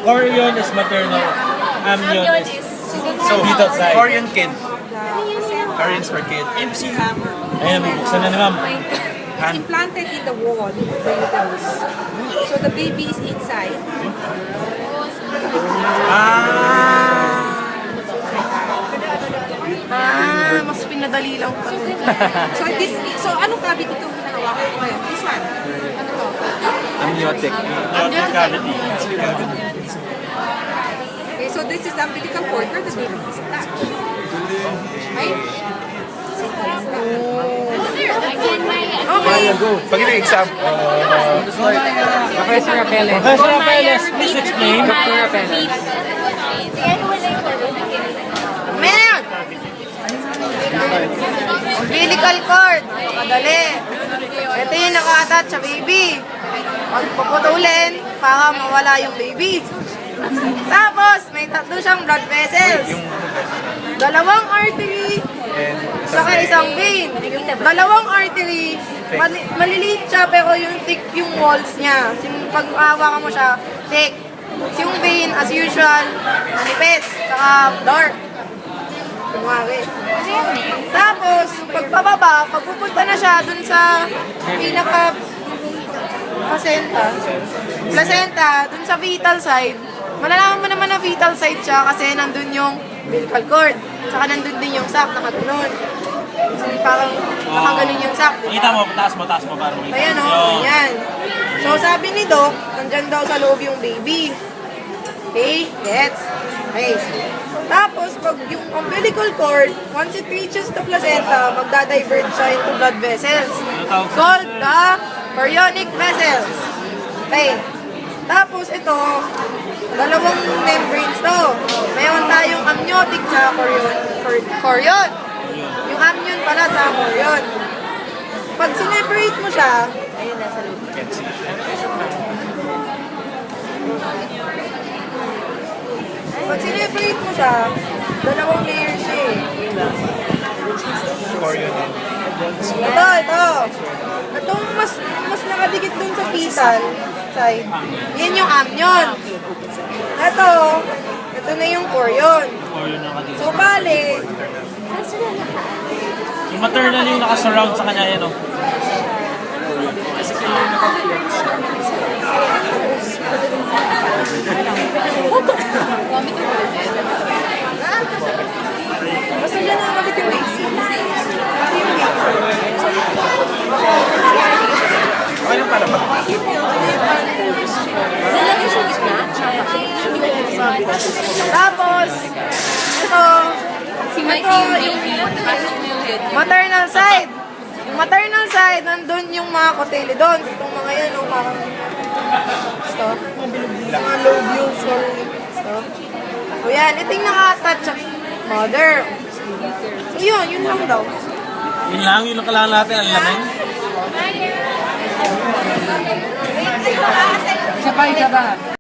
Corion is maternal. Amnion is fetal side. Korean kid. Koreans for kid. MC Hammer. Ayan, bubuksan na ni ma'am. It's implanted in the wall, the uterus. So the baby is inside. Mas pinadali lang pa. So anong cavity itong hinahawakan ko ngayon? This one. Ano to? Amniotic. Cavity. Okay, so this is the umbilical cord where the baby is attached. Right? Okay. Pag exam. Professor Apelle. Professor Apeles, please explain. Dr. Apelle. Meron! Umbilical cord. Makadali. Ito yung naka-attach sa baby. Pagpuputulin para mawala yung baby. Tapos, may tatlo siyang blood vessels. Dalawang artery, saka isang vein. Dalawang artery, maliliit siya pero yung thick yung walls niya. Pag hawakan mo siya, thick. Yung vein, as usual, manipis, saka dark. Kumari. Tapos, pagpababa, pagpupunta na siya dun sa pinaka placenta, dun sa fetal side, malalaman mo naman na fetal side siya kasi nandun yung umbilical cord. Saka nandun din yung sac, nakaganon. So, parang nakaganon yung sac. Kita mo, taas mo para makita. Ayan o, ayan. So sabi ni Doc, nandyan daw sa loob yung baby. Okay, gets? Okay. Tapos, pag yung umbilical cord, once it reaches the placenta, magdadiverge siya into blood vessels. Called the chorionic vessels. Okay. Tapos ito, dalawang membranes to. Mayroon tayong amniotic sa chorion. Yung amnion pala sa chorion. Pag sineparate mo siya, ayun nasa loob. Pag sineparate mo siya, dalawang layer siya eh. Korean. Ito. Itong mas nakadikit dun sa fetal side. Yan yung amnion. Ito na yung chorion. So, bale, Yung maternal yung nakasurround sa kanya, yan o. Kasi kanya naka-flex siya. basta dyan nakakabit yung waist. Okay lang pala ba? Tapos, ito yung maternal side. Yung maternal side, nandun yung mga cotyledons. Itong mga yan, parang stuff. Mga lobules or stuff. So yan, ito yung naka-attach sa mother. So yun lang daw. Yun lang kailangan natin, ang lamin. Isa pa.